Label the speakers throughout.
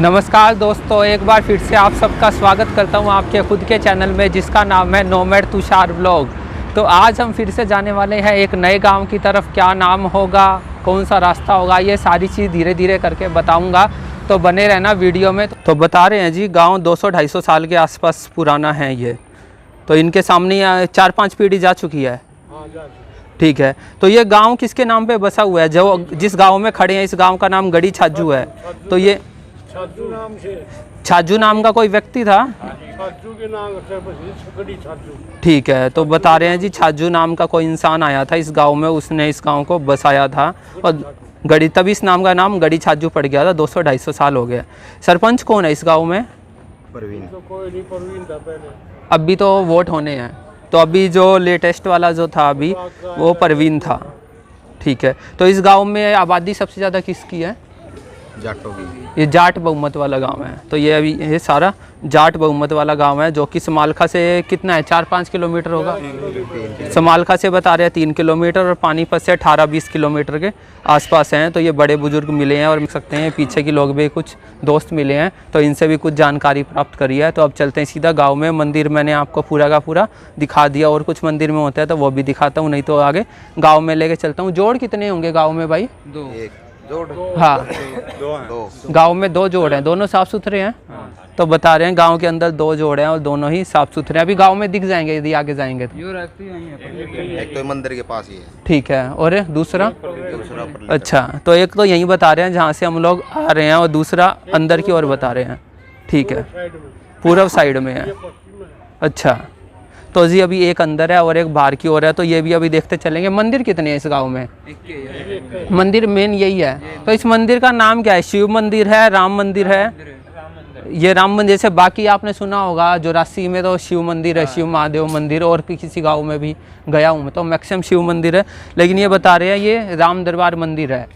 Speaker 1: नमस्कार दोस्तों, एक बार फिर से आप सबका स्वागत करता हूं आपके खुद के चैनल में जिसका नाम है नोमैड तुषार व्लॉग। तो आज हम फिर से जाने वाले हैं एक नए गांव की तरफ। क्या नाम होगा, कौन सा रास्ता होगा, ये सारी चीज़ धीरे धीरे करके बताऊंगा, तो बने रहना वीडियो में। तो बता रहे हैं जी, गांव 200-250 साल के आसपास पुराना है ये। तो इनके सामने 4-5 पीढ़ी जा चुकी है। ठीक है, तो ये गांव किसके नाम पे बसा हुआ है? जो जिस गांव में खड़े हैं इस गांव का नाम गड़ी छाजू है। तो ये छाजू नाम का कोई व्यक्ति था?
Speaker 2: छाजू के नाम से गड़ी छाजू।
Speaker 1: ठीक है, तो बता रहे हैं जी, छाजू नाम का कोई इंसान आया था इस गांव में, उसने इस गांव को बसाया था और गड़ी, तभी इस नाम का नाम गड़ी छाजू पड़ गया था। 200-250 साल हो गए। सरपंच कौन है इस गांव में?
Speaker 2: परवीन। तो कोई नहीं, परवीन था पहले।
Speaker 1: अभी तो वोट होने हैं, तो अभी जो लेटेस्ट वाला जो था अभी वो परवीन था। ठीक है, तो इस गांव में आबादी सबसे ज़्यादा किसकी है?
Speaker 2: जाटों की।
Speaker 1: ये जाट बहुमत वाला गांव है। तो ये अभी ये सारा जाट बहुमत वाला गांव है, जो कि समालखा से कितना है, 4-5 किलोमीटर होगा। समालखा से बता रहे हैं 3 किलोमीटर और पानीपत से 18-20 किलोमीटर के आसपास हैं। तो ये बड़े बुजुर्ग मिले हैं और मिल सकते हैं पीछे के लोग भी कुछ दोस्त मिले हैं, तो इनसे भी कुछ जानकारी प्राप्त करी है। तो अब चलते हैं सीधा गाँव में। मंदिर मैंने आपको पूरा का पूरा दिखा दिया, और कुछ मंदिर में होता है तो वो भी दिखाता हूँ, नहीं तो आगे गाँव में लेके चलता हूँ। जोड़ कितने होंगे गाँव में भाई? हाँ, गांव में 2 जोड़ हैं, दोनों साफ सुथरे हैं। तो बता रहे हैं गांव के अंदर 2 जोड़ हैं और दोनों ही साफ सुथरे हैं। अभी गांव में दिख जाएंगे यदि आगे जाएंगे तो।
Speaker 2: एक तो मंदिर के पास ही है।
Speaker 1: ठीक है, और दूसरा? अच्छा, तो एक तो यही बता रहे हैं जहाँ से हम लोग आ रहे हैं, और दूसरा अंदर की ओर बता रहे हैं। ठीक है, पूर्व साइड में है। अच्छा, तो जी अभी एक अंदर है और एक बाहर की ओर है, तो ये भी अभी देखते चलेंगे। मंदिर कितने हैं इस गांव में? मंदिर मेन यही है। तो इस मंदिर का नाम क्या है? शिव मंदिर है, राम मंदिर है? ये राम मंदिर, जैसे बाकी आपने सुना होगा जो राशि में तो शिव मंदिर है, शिव महादेव मंदिर, और किसी गांव में भी गया हूँ मैं तो मैक्सिमम शिव मंदिर है। लेकिन ये बता रहे हैं ये राम दरबार मंदिर है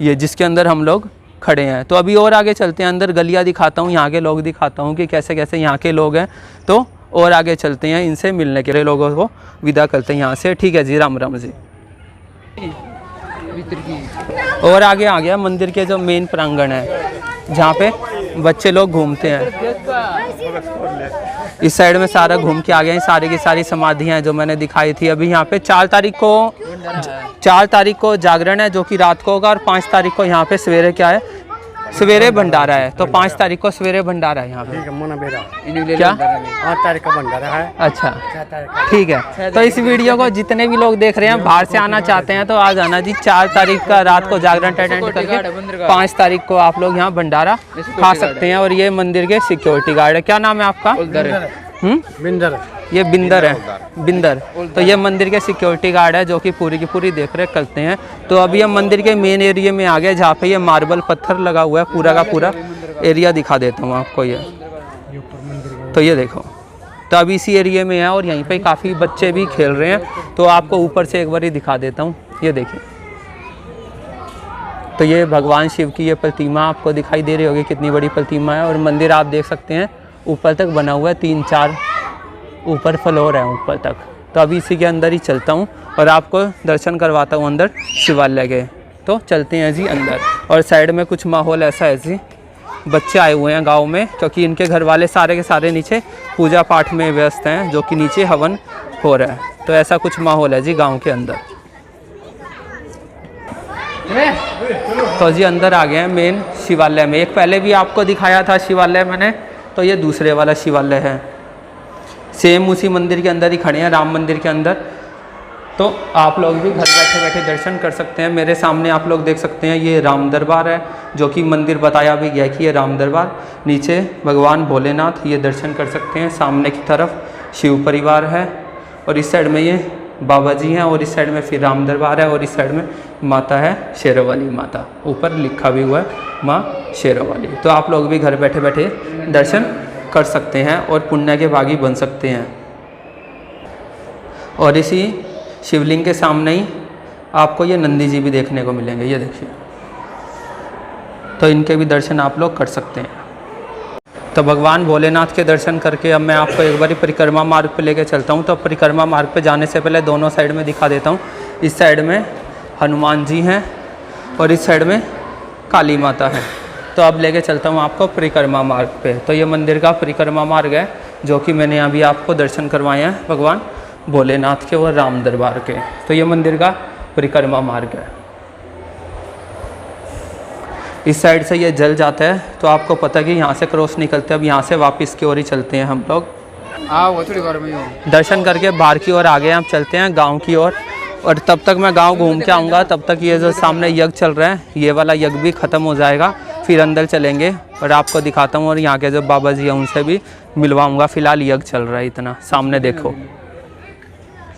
Speaker 1: ये, जिसके अंदर हम लोग खड़े हैं। तो अभी और आगे चलते हैं, अंदर गलियाँ दिखाता हूँ, यहाँ के लोग दिखाता हूँ कि कैसे कैसे यहाँ के लोग हैं। तो और आगे चलते हैं, इनसे मिलने के लिए लोगों को विदा करते हैं यहाँ से। ठीक है जी, राम राम जी। और आगे आ गया मंदिर के जो मेन प्रांगण है, जहाँ पे बच्चे लोग घूमते हैं। इस साइड में सारा घूम के आ गए हैं, सारी की सारी समाधियाँ हैं जो मैंने दिखाई थी। अभी यहाँ पे 4 तारीख को जागरण है जो कि रात को होगा, और 5 तारीख को यहाँ पे सवेरे क्या है, सवेरे भंडारा है। तो 5 तारीख को सवेरे भंडारा है यहाँ पे। क्या
Speaker 2: 8 तारीख का भंडारा है।
Speaker 1: अच्छा, ठीक है। तो इस वीडियो को जितने भी लोग देख रहे हैं बाहर से आना चाहते हैं तो आ जाना जी। 4 तारीख का रात को जागरण अटेंड करके 5 तारीख को आप लोग यहाँ भंडारा खा सकते हैं। और ये मंदिर के सिक्योरिटी गार्ड है। क्या नाम है आपका?
Speaker 2: बिंदर।
Speaker 1: ये बिंदर है, बिंदर। तो ये मंदिर के सिक्योरिटी गार्ड है जो कि पूरी की पूरी देख रेख करते हैं। तो अभी हम मंदिर के मेन एरिया में आ गए, जहाँ पे ये मार्बल पत्थर लगा हुआ है। पूरा का पूरा एरिया दिखा देता हूँ आपको ये। तो ये देखो, तो अभी इसी एरिया में है और यहीं पे काफ़ी बच्चे भी खेल रहे हैं। तो आपको ऊपर से एक बार ही दिखा देता हूँ, ये देखिए। तो ये भगवान शिव की ये प्रतिमा आपको दिखाई दे रही होगी, कितनी बड़ी प्रतिमा है। और मंदिर आप देख सकते हैं ऊपर तक बना हुआ है, 3-4 ऊपर फ्लोर है ऊपर तक। तो अभी इसी के अंदर ही चलता हूँ और आपको दर्शन करवाता हूँ अंदर शिवालय के। तो चलते हैं जी अंदर। और साइड में कुछ माहौल ऐसा है जी, बच्चे आए हुए हैं गांव में, क्योंकि इनके घर वाले सारे के सारे नीचे पूजा पाठ में व्यस्त हैं, जो कि नीचे हवन हो रहा है। तो ऐसा कुछ माहौल है जी गाँव के अंदर। तो जी अंदर आ गए हैं मेन शिवालय में। एक पहले भी आपको दिखाया था शिवालय मैंने, तो ये दूसरे वाला शिवालय है। सेम उसी मंदिर के अंदर ही खड़े हैं, राम मंदिर के अंदर। तो आप लोग भी घर बैठे बैठे दर्शन कर सकते हैं। मेरे सामने आप लोग देख सकते हैं ये राम दरबार है, जो कि मंदिर बताया भी गया कि ये राम दरबार। नीचे भगवान भोलेनाथ, ये दर्शन कर सकते हैं। सामने की तरफ शिव परिवार है, और इस साइड में ये बाबा जी हैं, और इस साइड में फिर राम दरबार है, और इस साइड में माता है शेरोवाली माता। ऊपर लिखा भी हुआ है माँ शेरोवाली। तो आप लोग भी घर बैठे बैठे दर्शन कर सकते हैं और पुण्य के भागी बन सकते हैं। और इसी शिवलिंग के सामने ही आपको ये नंदी जी भी देखने को मिलेंगे, ये देखिए। तो इनके भी दर्शन आप लोग कर सकते हैं। तो भगवान भोलेनाथ के दर्शन करके अब मैं आपको एक बार परिक्रमा मार्ग पे लेके चलता हूँ। तो परिक्रमा मार्ग पे जाने से पहले दोनों साइड में दिखा देता हूँ। इस साइड में हनुमान जी हैं और इस साइड में काली माता है। तो अब लेके चलता हूँ आपको परिक्रमा मार्ग पे। तो ये मंदिर का परिक्रमा मार्ग है जो कि मैंने अभी आपको दर्शन करवाए हैं भगवान भोलेनाथ के और राम दरबार के। तो ये मंदिर का परिक्रमा मार्ग है। इस साइड से ये जल जाता है तो आपको पता है कि यहाँ से क्रॉस निकलते हैं। अब यहाँ से वापस की ओर ही चलते हैं हम लोग। दर्शन करके बाहर की ओर आ गए, हम चलते हैं गांव की ओर। और तब तक मैं गांव घूम के आऊँगा, तब तक ये जो सामने यज्ञ चल रहा है ये वाला यज्ञ भी ख़त्म हो जाएगा, फिर अंदर चलेंगे और आपको दिखाता हूँ। और यहाँ के जो बाबा जी हैं उनसे भी मिलवाऊँगा। फ़िलहाल यज्ञ चल रहा है इतना। सामने देखो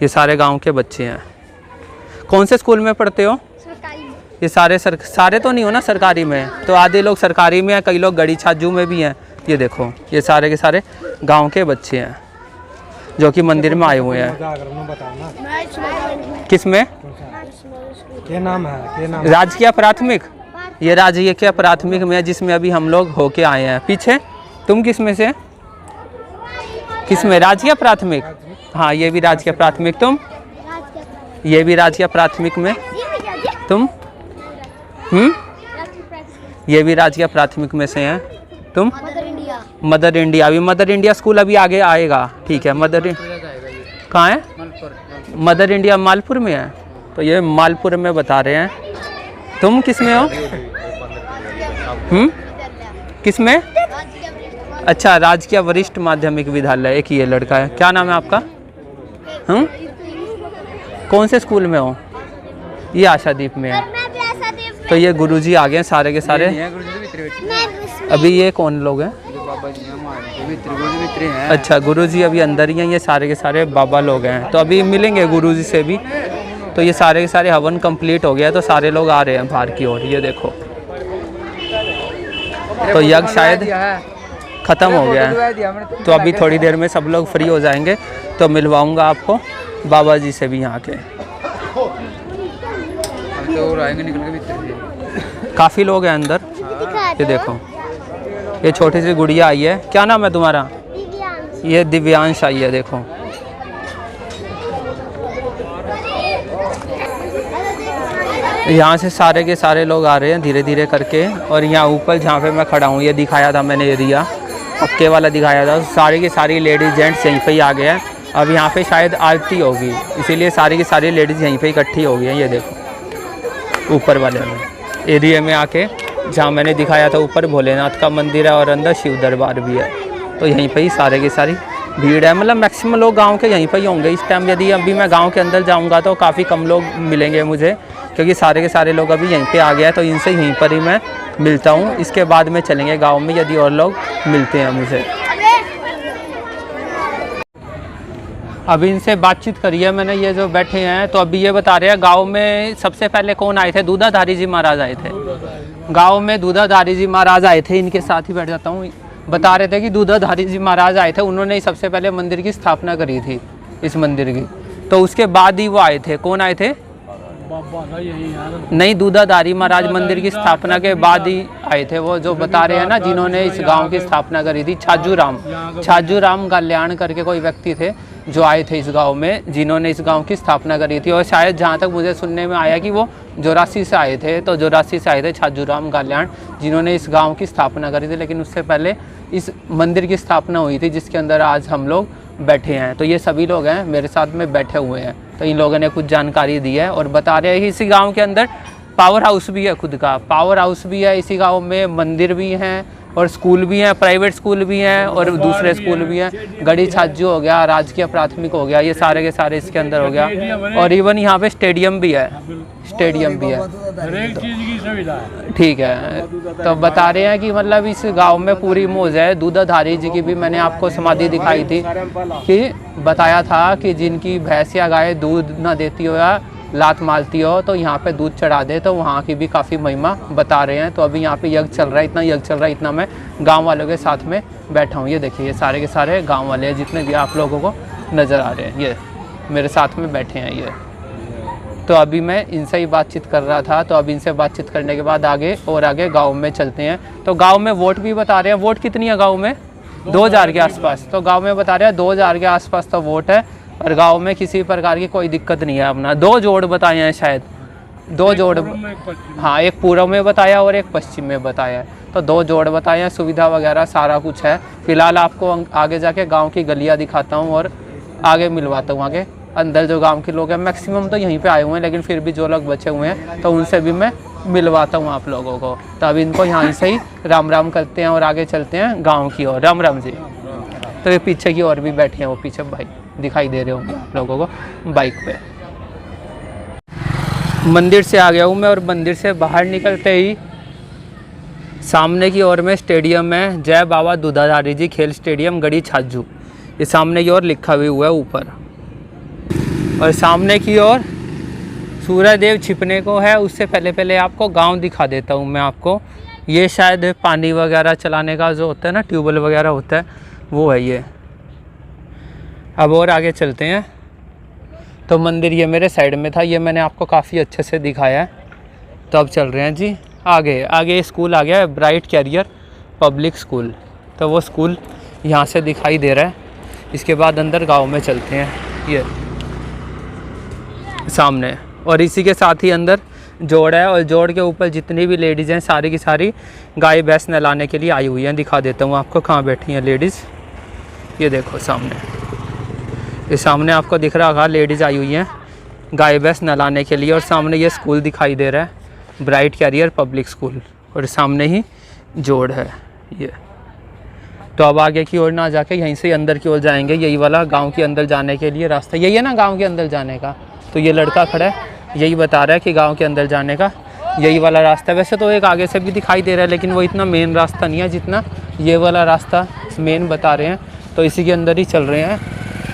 Speaker 1: ये सारे गाँव के बच्चे हैं। कौन से स्कूल में पढ़ते हो? ये सारे तो नहीं हो ना सरकारी में, तो आधे लोग सरकारी में हैं, कई लोग गड़ी छाजू में भी हैं। ये देखो ये सारे के सारे गांव के बच्चे हैं जो कि मंदिर में आए हुए हैं। किसमें?
Speaker 2: क्या नाम है?
Speaker 1: राजकीय प्राथमिक। ये राजकीय प्राथमिक में है जिसमें अभी हम लोग होके आए हैं। पीछे तुम किस में से? किस में? राजकीय प्राथमिक। हाँ ये भी राजकीय प्राथमिक। तुम? ये भी राजकीय प्राथमिक में। तुम? ये भी राजकीय प्राथमिक में से हैं। तुम? Mother India. अभी मदर इंडिया स्कूल अभी आगे आएगा। ठीक है। कहाँ है? मदर इंडिया मालपुर में है। तो ये मालपुर में बता रहे हैं। तुम किस में हो? किस में? अच्छा राजकीय वरिष्ठ माध्यमिक विद्यालय। एक ये लड़का है। क्या नाम है आपका? कौन से स्कूल में हो? ये आशादीप में है। तो ये गुरुजी आ गए सारे के सारे। अभी ये कौन लोग हैं? अच्छा गुरुजी अभी अंदर ही हैं। ये सारे के सारे बाबा लोग हैं। तो अभी मिलेंगे गुरुजी से भी। तो ये सारे के सारे हवन कंप्लीट हो गया, तो सारे लोग आ रहे हैं बाहर की ओर। ये देखो तो यज्ञ शायद ख़त्म हो गया है। तो अभी थोड़ी देर में सब लोग फ्री हो जाएंगे तो मिलवाऊंगा आपको बाबा जी से भी यहाँ के। काफ़ी लोग हैं अंदर। ये देखो ये छोटी सी गुड़िया आई है। क्या नाम है तुम्हारा? ये दिव्यांश आई है। देखो यहाँ से सारे के सारे लोग आ रहे हैं धीरे धीरे करके। और यहाँ ऊपर जहाँ पे मैं खड़ा हूँ ये दिखाया था मैंने एरिया, पक्के वाला दिखाया था। सारे के सारी लेडीज़ जेंट्स यहीं पे ही आ गए हैं। अब यहाँ पे शायद आरती होगी इसीलिए सारी की सारी लेडीज़ यहीं पे इकट्ठी हो गई हैं। ये देखो ऊपर वाले में एरिया में आके जहाँ मैंने दिखाया था ऊपर भोलेनाथ का मंदिर है और अंदर शिव दरबार भी है। तो यहीं पे ही सारे की सारी भीड़ है। मतलब मैक्सिमम लोग गांव के यहीं पे ही होंगे इस टाइम। यदि अभी मैं गांव के अंदर जाऊंगा तो काफ़ी कम लोग मिलेंगे मुझे, क्योंकि सारे के सारे लोग अभी यहीं पे आ गए हैं। तो इनसे यहीं पर ही मैं मिलता हूँ। इसके बाद में चलेंगे गाँव में यदि और लोग मिलते हैं मुझे। अभी इनसे बातचीत करी है मैंने, ये जो बैठे हैं। तो अभी ये बता रहे हैं गांव में सबसे पहले कौन आए थे? दूधाधारी जी महाराज आए थे। गांव में दूधाधारी जी महाराज आए थे। इनके साथ ही बैठ जाता हूँ। बता रहे थे कि दूधाधारी जी महाराज आए थे, उन्होंने ही सबसे पहले मंदिर की स्थापना करी थी इस मंदिर की। तो उसके बाद ही वो आए थे। कौन आए थे? नहीं, दूधाधारी महाराज मंदिर की स्थापना के बाद ही आए थे। वो जो बता रहे हैं ना जिन्होंने इस गांव की स्थापना करी थी, छाजू राम गल्याण करके कोई व्यक्ति थे जो आए थे इस गांव में, जिन्होंने इस गांव की स्थापना करी थी। और शायद जहां तक मुझे सुनने में आया कि वो जोरासी से आए थे। तो जोरासी से आए थे छाजू राम गल्याण, जिन्होंने इस गांव की स्थापना करी थी। लेकिन उससे पहले इस मंदिर की स्थापना हुई थी जिसके अंदर आज हम लोग बैठे हैं। तो ये सभी लोग हैं मेरे साथ में बैठे हुए हैं। तो इन लोगों ने कुछ जानकारी दी है और बता रहे हैं कि इसी गांव के अंदर पावर हाउस भी है, खुद का पावर हाउस भी है इसी गांव में, मंदिर भी हैं और स्कूल भी हैं, प्राइवेट स्कूल भी हैं और दूसरे स्कूल भी हैं। गड़ी छाजू हो गया, राजकीय प्राथमिक हो गया, ये सारे के सारे इसके अंदर हो गया। और इवन यहाँ पे स्टेडियम भी है, स्टेडियम भी है,
Speaker 3: हर एक चीज़ की सुविधा है।
Speaker 1: ठीक है। तो बता रहे हैं कि मतलब इस गांव में पूरी मौज है। दूधाधारी जी की भी मैंने आपको समाधि दिखाई थी कि बताया था कि जिनकी भैंस या गाय दूध ना देती हो या लात मारती हो तो यहाँ पे दूध चढ़ा दे, तो वहाँ की भी काफ़ी महिमा बता रहे हैं। तो अभी यहाँ पे यज्ञ चल रहा है, इतना यज्ञ चल रहा है, इतना मैं गांव वालों के साथ में बैठा हूँ। ये देखिए ये सारे के सारे गांव वाले हैं जितने भी आप लोगों को नज़र आ रहे हैं, ये मेरे साथ में बैठे हैं ये। तो अभी मैं इनसे ही बातचीत कर रहा था। तो अब इनसे बातचीत करने के बाद आगे गाँव में चलते हैं। तो गाँव में वोट भी बता रहे हैं। वोट कितनी है गाँव में? 2000 के आसपास। तो गाँव में बता रहे हैं 2000 के आसपास तो वोट है और गांव में किसी प्रकार की कोई दिक्कत नहीं है। अपना 2 जोड़ बताए हैं शायद, दो जोड़,
Speaker 3: में एक पश्चिम।
Speaker 1: हाँ एक पूर्व में बताया और एक पश्चिम में बताया है, तो 2 जोड़ बताए हैं। सुविधा वगैरह सारा कुछ है। फिलहाल आपको आगे जाके गांव की गलियां दिखाता हूँ और आगे मिलवाता हूँ। आगे अंदर जो गांव के लोग हैं मैक्सिमम तो यहीं पे आए हुए हैं, लेकिन फिर भी जो लोग बचे हुए हैं तो उनसे भी मैं मिलवाता हूँ आप लोगों को। तो अब इनको यहाँ से ही राम राम करते हैं और आगे चलते हैं गाँव की ओर। राम राम जी। तो ये पीछे की ओर भी बैठे हैं, वो पीछे भाई दिखाई दे रहे होंगे आप लोगों को बाइक पे। मंदिर से आ गया हूँ मैं और मंदिर से बाहर निकलते ही सामने की ओर में स्टेडियम है, जय बाबा दूधाधारी जी खेल स्टेडियम गढ़ी छाजू। ये सामने की ओर लिखा भी हुआ है ऊपर। और सामने की ओर सूर्यदेव छिपने को है। उससे पहले आपको गांव दिखा देता हूँ मैं आपको। ये शायद पानी वगैरह चलाने का जो होता है ना, ट्यूबवेल वगैरह होता है, वो है ये। अब और आगे चलते हैं। तो मंदिर ये मेरे साइड में था, ये मैंने आपको काफ़ी अच्छे से दिखाया है। तो अब चल रहे हैं जी आगे। आगे स्कूल आ गया है, ब्राइट कैरियर पब्लिक स्कूल। तो वो स्कूल यहाँ से दिखाई दे रहा है। इसके बाद अंदर गांव में चलते हैं, ये सामने। और इसी के साथ ही अंदर जोड़ है, और जोड़ के ऊपर जितनी भी लेडीज़ हैं सारी की सारी गाय भैंस नहलाने के लिए आई हुई हैं। दिखा देता हूँ आपको कहाँ बैठी हैं लेडीज़। ये देखो सामने, ये सामने आपको दिख रहा होगा, लेडीज़ आई हुई हैं गाय भैंस नहलाने के लिए। और सामने ये स्कूल दिखाई दे रहा है, ब्राइट कैरियर पब्लिक स्कूल, और सामने ही जोड़ है ये। तो अब आगे की ओर ना जाके यहीं से अंदर की ओर जाएंगे। यही वाला गांव के अंदर जाने के लिए रास्ता यही है ना, गांव के अंदर जाने का। तो ये लड़का खड़ा है, यही बता रहा है कि गांव के अंदर जाने का यही वाला रास्ता है। वैसे तो एक आगे से भी दिखाई दे रहा है, लेकिन वो इतना मेन रास्ता नहीं है जितना ये वाला रास्ता मेन बता रहे हैं। तो इसी के अंदर ही चल रहे हैं।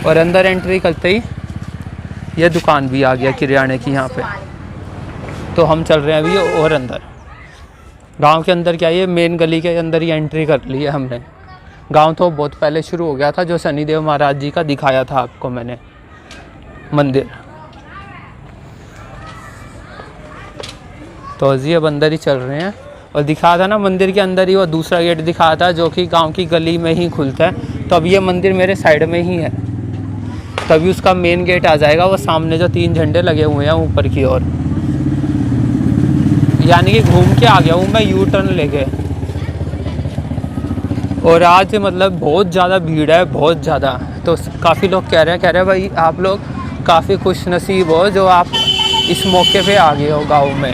Speaker 1: और अंदर एंट्री करते ही ये दुकान भी आ गया किराने की यहाँ पे। तो हम चल रहे हैं अभी और अंदर। गांव के अंदर क्या, ये मेन गली के अंदर ही एंट्री कर ली है हमने। गांव तो बहुत पहले शुरू हो गया था, जो शनिदेव महाराज जी का दिखाया था आपको मैंने मंदिर। तो जी अब अंदर ही चल रहे हैं। और दिखाया था ना मंदिर के अंदर ही वो दूसरा गेट दिखाया था, जो कि गांव की गली में ही खुलता है। तो अब ये मंदिर मेरे साइड में ही है, तभी उसका मेन गेट आ जाएगा। वो सामने जो 3 झंडे लगे हुए हैं ऊपर की ओर, यानी कि घूम के आ गया हूँ मैं यू टर्न लेके। और आज मतलब बहुत ज़्यादा भीड़ है, बहुत ज़्यादा। तो काफ़ी लोग कह रहे हैं भाई आप लोग काफ़ी खुश नसीब हो जो आप इस मौके पे आ गए हो गाँव में।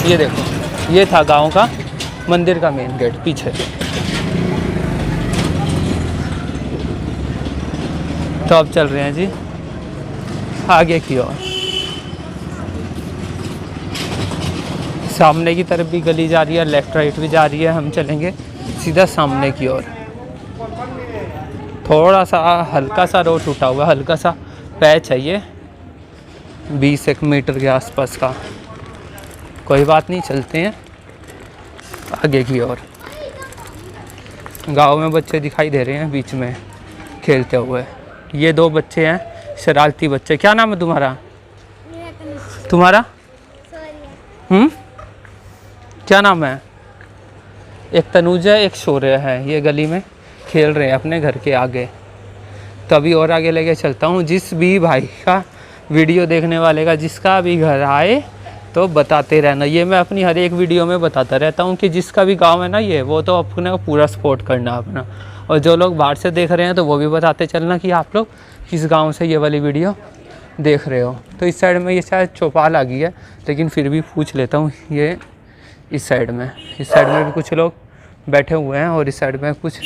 Speaker 1: ये देखो, ये था गांव का मंदिर का मेन गेट पीछे। तो अब चल रहे हैं जी आगे की ओर। सामने की तरफ भी गली जा रही है, लेफ्ट राइट भी जा रही है। हम चलेंगे सीधा सामने की ओर। थोड़ा सा हल्का सा रोड टूटा हुआ है, हल्का सा पैच है ये, 20 मीटर के आसपास का। कोई बात नहीं, चलते हैं आगे की ओर। गांव में बच्चे दिखाई दे रहे हैं बीच में खेलते हुए। ये 2 बच्चे हैं शरारती बच्चे। क्या नाम है तुम्हारा? तुम्हारा क्या नाम है? एक तनुज है, एक शौर्य है। ये गली में खेल रहे हैं अपने घर के आगे। तो अभी और आगे लेके चलता हूँ। जिस भी भाई का वीडियो देखने वाले का जिसका भी घर आए तो बताते रहना। ये मैं अपनी हर एक वीडियो में बताता रहता हूँ कि जिसका भी गांव है ना ये, वो तो अपने को पूरा सपोर्ट करना अपना। और जो लोग बाहर से देख रहे हैं तो वो भी बताते चलना कि आप लोग किस गांव से ये वाली वीडियो देख रहे हो। तो इस साइड में ये शायद चौपाल आ गई है, लेकिन फिर भी पूछ लेता हूँ। ये इस साइड में भी कुछ लोग बैठे हुए हैं, और इस साइड में कुछ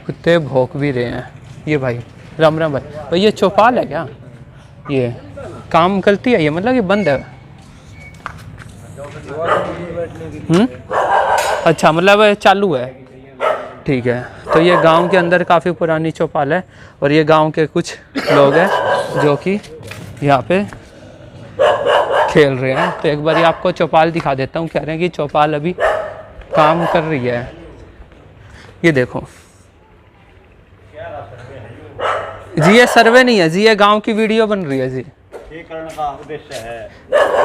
Speaker 1: कुत्ते भौंक भी रहे हैं। ये भाई राम राम भाई ये चौपाल है क्या? ये काम करती है ये, मतलब ये बंद है? अच्छा, मतलब चालू है, ठीक है। तो ये गांव के अंदर काफ़ी पुरानी चौपाल है, और ये गांव के कुछ लोग हैं जो कि यहाँ पे खेल रहे हैं। तो एक बार आपको चौपाल दिखा देता हूँ। कह रहे हैं कि चौपाल अभी काम कर रही है। ये देखो जी, ये सर्वे नहीं है जी, ये गांव की वीडियो बन रही है जी।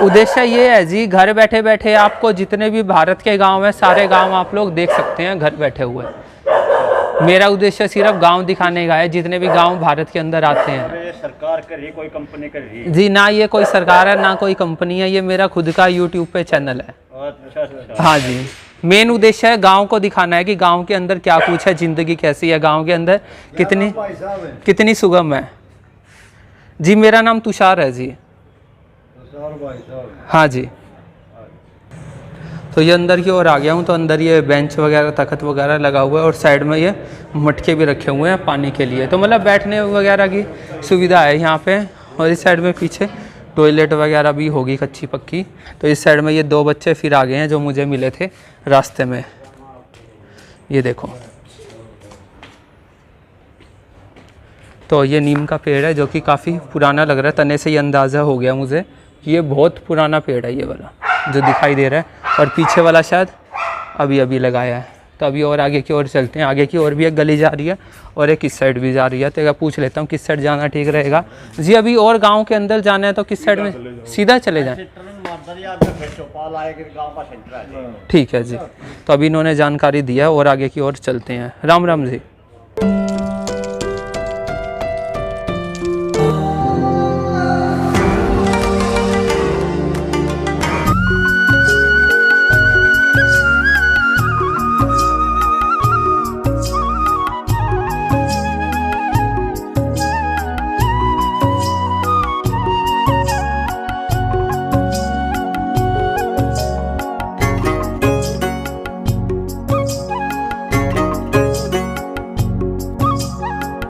Speaker 1: उद्देश्य ये है जी, घर बैठे बैठे आपको जितने भी भारत के गांव हैं सारे गांव आप लोग देख सकते हैं घर बैठे हुए। मेरा उद्देश्य सिर्फ गांव दिखाने का है, जितने भी गांव भारत के अंदर आते हैं।
Speaker 4: ये सरकार कर रही है, कोई कंपनी कर रही है?
Speaker 1: जी ना, ये कोई सरकार है ना कोई कंपनी है, ये मेरा खुद का यूट्यूब पे चैनल है।
Speaker 4: अच्छा अच्छा।
Speaker 1: हाँ जी, मेन उद्देश्य है गांव को दिखाना है कि गांव के अंदर क्या कुछ है, ज़िंदगी कैसी है गांव के अंदर, कितनी सुगम है। जी मेरा नाम तुषार है जी। हाँ जी। तो ये अंदर की ओर आ गया हूँ, तो अंदर ये बेंच वगैरह तख्त वगैरह लगा हुआ है और साइड में ये मटके भी रखे हुए हैं पानी के लिए, तो मतलब बैठने वगैरह की सुविधा है यहाँ पे। और इस साइड में पीछे टॉयलेट वगैरह भी होगी कच्ची पक्की। तो इस साइड में ये 2 बच्चे फिर आ गए हैं जो मुझे मिले थे रास्ते में, ये देखो। तो ये नीम का पेड़ है जो कि काफ़ी पुराना लग रहा है, तने से ये अंदाज़ा हो गया मुझे कि ये बहुत पुराना पेड़ है ये वाला जो दिखाई दे रहा है, और पीछे वाला शायद अभी अभी लगाया है। तो अभी और आगे की ओर चलते हैं, आगे की ओर भी एक गली जा रही है और एक इस साइड भी जा रही है। तो एक पूछ लेता हूँ किस साइड जाना ठीक रहेगा जी। अभी और गांव के अंदर जाना है तो किस साइड में, सीधा चले जाएं? ठीक है जी। तो अभी इन्होंने जानकारी दिया और आगे की ओर चलते हैं। राम राम जी।